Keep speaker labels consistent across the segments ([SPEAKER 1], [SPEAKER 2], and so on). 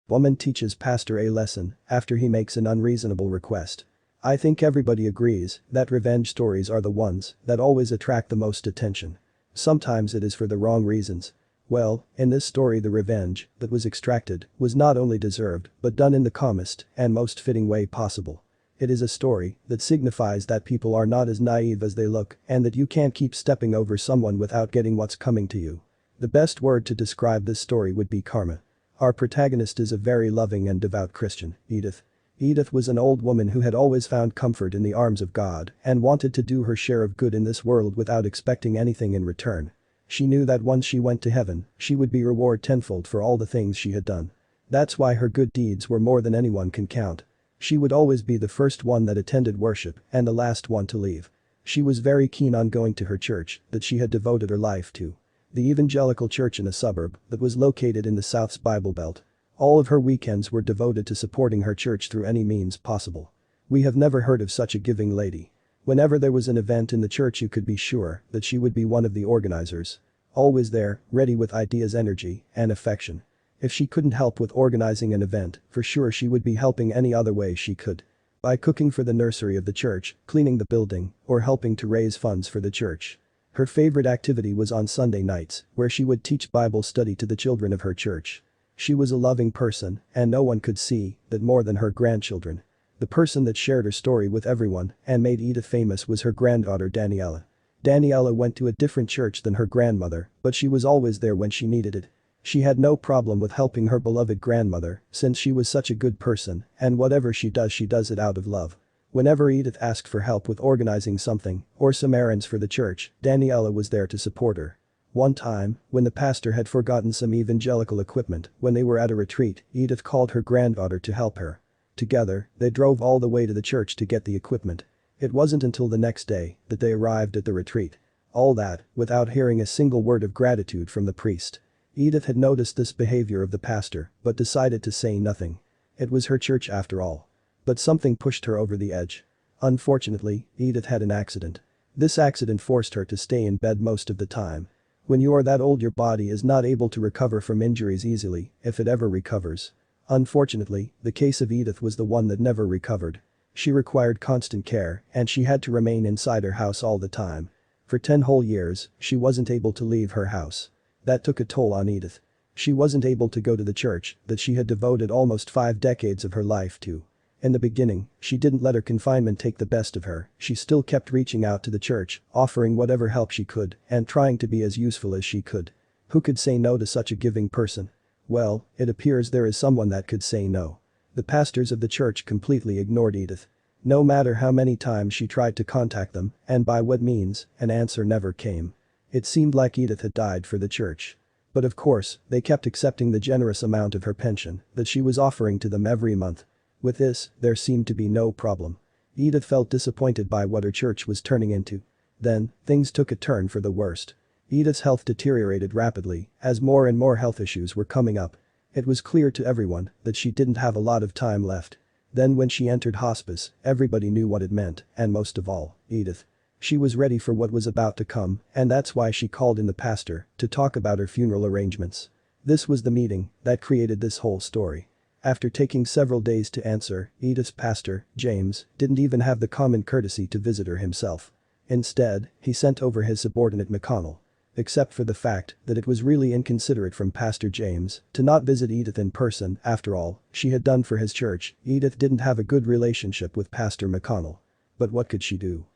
[SPEAKER 1] Woman teaches pastor a lesson after he makes an unreasonable request. I think everybody agrees that revenge stories are the ones that always attract the most attention. Sometimes it is for the wrong reasons. Well, in this story the revenge that was extracted was not only deserved but done in the calmest and most fitting way possible. It is a story that signifies that people are not as naive as they look and that you can't keep stepping over someone without getting what's coming to you. The best word to describe this story would be karma. Our protagonist is a very loving and devout Christian, Edith. Edith was an old woman who had always found comfort in the arms of God and wanted to do her share of good in this world without expecting anything in return. She knew that once she went to heaven, she would be rewarded tenfold for all the things she had done. That's why her good deeds were more than anyone can count. She would always be the first one that attended worship and the last one to leave. She was very keen on going to her church that she had devoted her life to. The evangelical church in a suburb that was located in the South's Bible Belt. All of her weekends were devoted to supporting her church through any means possible. We have never heard of such a giving lady. Whenever there was an event in the church you could be sure that she would be one of the organizers. Always there, ready with ideas, energy, and affection. If she couldn't help with organizing an event, for sure she would be helping any other way she could. By cooking for the nursery of the church, cleaning the building, or helping to raise funds for the church. Her favorite activity was on Sunday nights, where she would teach Bible study to the children of her church. She was a loving person, and no one could see that more than her grandchildren. The person that shared her story with everyone and made Edith famous was her granddaughter Daniela. Daniela went to a different church than her grandmother, but she was always there when she needed it. She had no problem with helping her beloved grandmother since she was such a good person and whatever she does it out of love. Whenever Edith asked for help with organizing something or some errands for the church, Daniela was there to support her. One time, when the pastor had forgotten some evangelical equipment when they were at a retreat, Edith called her granddaughter to help her. Together, they drove all the way to the church to get the equipment. It wasn't until the next day that they arrived at the retreat. All that, without hearing a single word of gratitude from the priest. Edith had noticed this behavior of the pastor, but decided to say nothing. It was her church after all. But something pushed her over the edge. Unfortunately, Edith had an accident. This accident forced her to stay in bed most of the time. When you are that old your body is not able to recover from injuries easily, if it ever recovers. Unfortunately, the case of Edith was the one that never recovered. She required constant care and she had to remain inside her house all the time. For 10 whole years, she wasn't able to leave her house. That took a toll on Edith. She wasn't able to go to the church that she had devoted almost 5 decades of her life to. In the beginning, she didn't let her confinement take the best of her, she still kept reaching out to the church, offering whatever help she could and trying to be as useful as she could. Who could say no to such a giving person? Well, it appears there is someone that could say no. The pastors of the church completely ignored Edith. No matter how many times she tried to contact them and by what means, an answer never came. It seemed like Edith had died for the church. But of course, they kept accepting the generous amount of her pension that she was offering to them every month. With this, there seemed to be no problem. Edith felt disappointed by what her church was turning into. Then, things took a turn for the worst. Edith's health deteriorated rapidly as more and more health issues were coming up. It was clear to everyone that she didn't have a lot of time left. Then when she entered hospice, everybody knew what it meant, and most of all, Edith. She was ready for what was about to come, and that's why she called in the pastor to talk about her funeral arrangements. This was the meeting that created this whole story. After taking several days to answer, Edith's pastor, James, didn't even have the common courtesy to visit her himself. Instead, he sent over his subordinate McConnell. Except for the fact that it was really inconsiderate from Pastor James to not visit Edith in person. After all she had done for his church, Edith didn't have a good relationship with Pastor McConnell. But what could she do?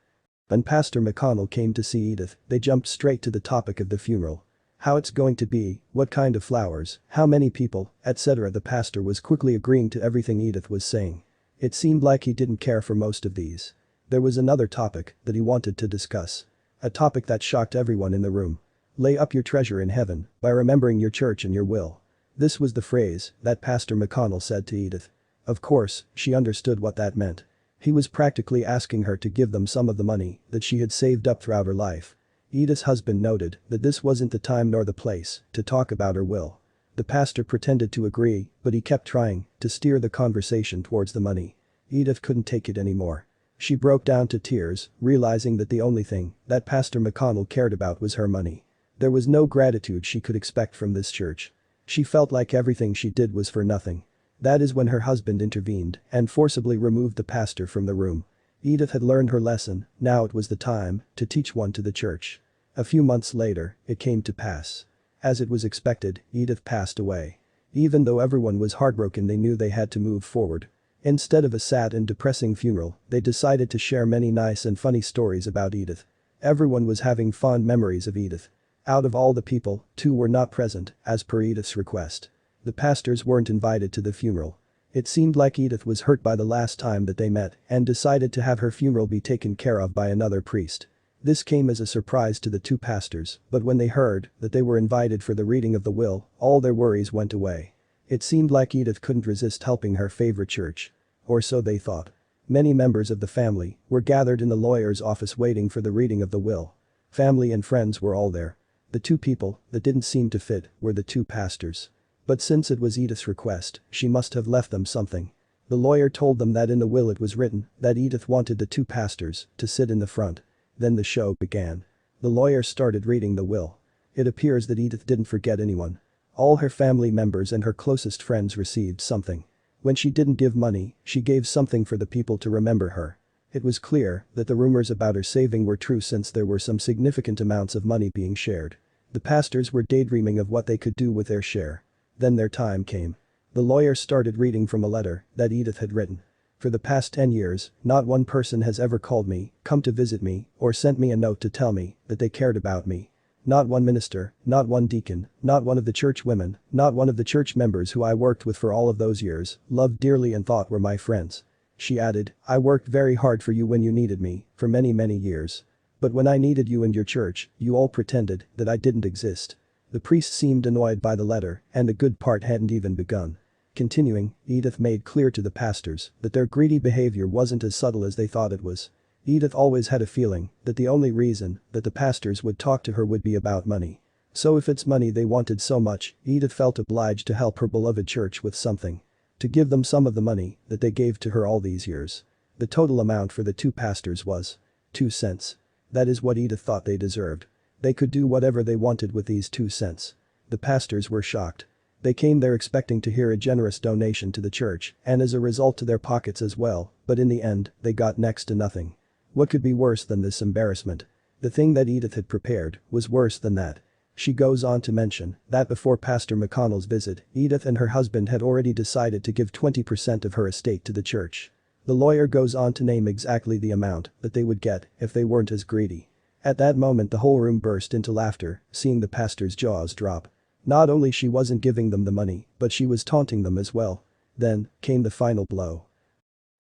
[SPEAKER 1] When Pastor McConnell came to see Edith, they jumped straight to the topic of the funeral. How it's going to be, what kind of flowers, how many people, etc. The pastor was quickly agreeing to everything Edith was saying. It seemed like he didn't care for most of these. There was another topic that he wanted to discuss. A topic that shocked everyone in the room. Lay up your treasure in heaven by remembering your church and your will. This was the phrase that Pastor McConnell said to Edith. Of course, she understood what that meant. He was practically asking her to give them some of the money that she had saved up throughout her life. Edith's husband noted that this wasn't the time nor the place to talk about her will. The pastor pretended to agree, but he kept trying to steer the conversation towards the money. Edith couldn't take it anymore. She broke down to tears, realizing that the only thing that Pastor McConnell cared about was her money. There was no gratitude she could expect from this church. She felt like everything she did was for nothing. That is when her husband intervened and forcibly removed the pastor from the room. Edith had learned her lesson, now it was the time to teach one to the church. A few months later, it came to pass. As it was expected, Edith passed away. Even though everyone was heartbroken, they knew they had to move forward. Instead of a sad and depressing funeral, they decided to share many nice and funny stories about Edith. Everyone was having fond memories of Edith. Out of all the people, 2 were not present, as per Edith's request. The pastors weren't invited to the funeral. It seemed like Edith was hurt by the last time that they met and decided to have her funeral be taken care of by another priest. This came as a surprise to the 2 pastors, but when they heard that they were invited for the reading of the will, all their worries went away. It seemed like Edith couldn't resist helping her favorite church. Or so they thought. Many members of the family were gathered in the lawyer's office waiting for the reading of the will. Family and friends were all there. The 2 people that didn't seem to fit were the 2 pastors. But since it was Edith's request, she must have left them something. The lawyer told them that in the will it was written that Edith wanted the 2 pastors to sit in the front. Then the show began. The lawyer started reading the will. It appears that Edith didn't forget anyone. All her family members and her closest friends received something. When she didn't give money, she gave something for the people to remember her. It was clear that the rumors about her saving were true since there were some significant amounts of money being shared. The pastors were daydreaming of what they could do with their share. Then their time came. The lawyer started reading from a letter that Edith had written. For the past 10 years, not one person has ever called me, come to visit me, or sent me a note to tell me that they cared about me. Not one minister, not one deacon, not one of the church women, not one of the church members who I worked with for all of those years, loved dearly and thought were my friends. She added, I worked very hard for you when you needed me, for many years. But when I needed you and your church, you all pretended that I didn't exist. The priest seemed annoyed by the letter, and the good part hadn't even begun. Continuing, Edith made clear to the pastors that their greedy behavior wasn't as subtle as they thought it was. Edith always had a feeling that the only reason that the pastors would talk to her would be about money. So if it's money they wanted so much, Edith felt obliged to help her beloved church with something. To give them some of the money that they gave to her all these years. The total amount for the 2 pastors was 2 cents. That is what Edith thought they deserved. They could do whatever they wanted with these 2 cents. The pastors were shocked. They came there expecting to hear a generous donation to the church and as a result to their pockets as well, but in the end, they got next to nothing. What could be worse than this embarrassment? The thing that Edith had prepared was worse than that. She goes on to mention that before Pastor McConnell's visit, Edith and her husband had already decided to give 20% of her estate to the church. The lawyer goes on to name exactly the amount that they would get if they weren't as greedy. At that moment the whole room burst into laughter, seeing the pastor's jaws drop. Not only she wasn't giving them the money, but she was taunting them as well. Then came the final blow.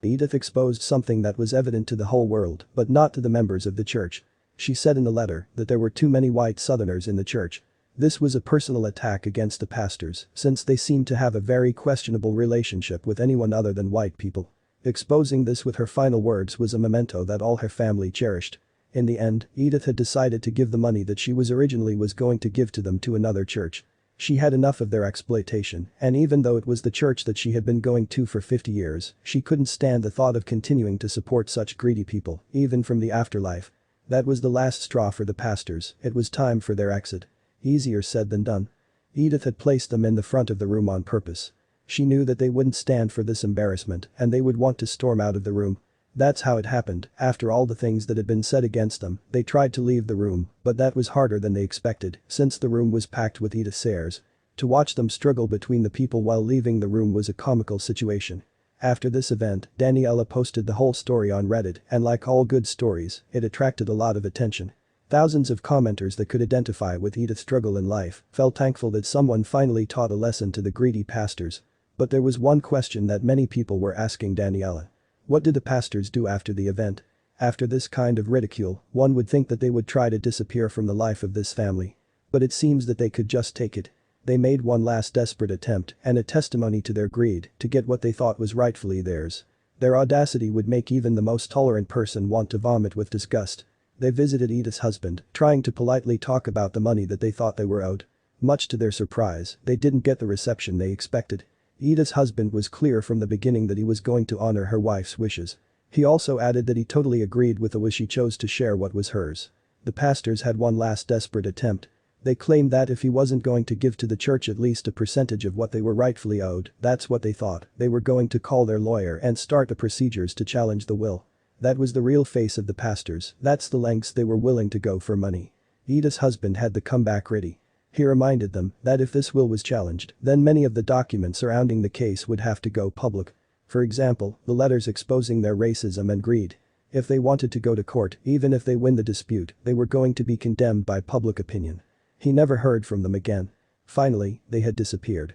[SPEAKER 1] Edith exposed something that was evident to the whole world, but not to the members of the church. She said in the letter that there were too many white Southerners in the church. This was a personal attack against the pastors, since they seemed to have a very questionable relationship with anyone other than white people. Exposing this with her final words was a memento that all her family cherished. In the end, Edith had decided to give the money that she was originally going to give to them to another church. She had enough of their exploitation, and even though it was the church that she had been going to for 50 years, she couldn't stand the thought of continuing to support such greedy people, even from the afterlife. That was the last straw for the pastors, it was time for their exit. Easier said than done. Edith had placed them in the front of the room on purpose. She knew that they wouldn't stand for this embarrassment and they would want to storm out of the room. That's how it happened. After all the things that had been said against them, they tried to leave the room, but that was harder than they expected, since the room was packed with Edith's heirs. To watch them struggle between the people while leaving the room was a comical situation. After this event, Daniela posted the whole story on Reddit, and like all good stories, it attracted a lot of attention. Thousands of commenters that could identify with Edith's struggle in life felt thankful that someone finally taught a lesson to the greedy pastors. But there was one question that many people were asking Daniela. What did the pastors do after the event? After this kind of ridicule, one would think that they would try to disappear from the life of this family. But it seems that they could just take it. They made one last desperate attempt and a testimony to their greed to get what they thought was rightfully theirs. Their audacity would make even the most tolerant person want to vomit with disgust. They visited Edith's husband, trying to politely talk about the money that they thought they were owed. Much to their surprise, they didn't get the reception they expected. Edith's husband was clear from the beginning that he was going to honor her wife's wishes. He also added that he totally agreed with the way she chose to share what was hers. The pastors had one last desperate attempt. They claimed that if he wasn't going to give to the church at least a percentage of what they were rightfully owed, that's what they thought, they were going to call their lawyer and start the procedures to challenge the will. That was the real face of the pastors, that's the lengths they were willing to go for money. Edith's husband had the comeback ready. He reminded them that if this will was challenged, then many of the documents surrounding the case would have to go public. For example, the letters exposing their racism and greed. If they wanted to go to court, even if they win the dispute, they were going to be condemned by public opinion. He never heard from them again. Finally, they had disappeared.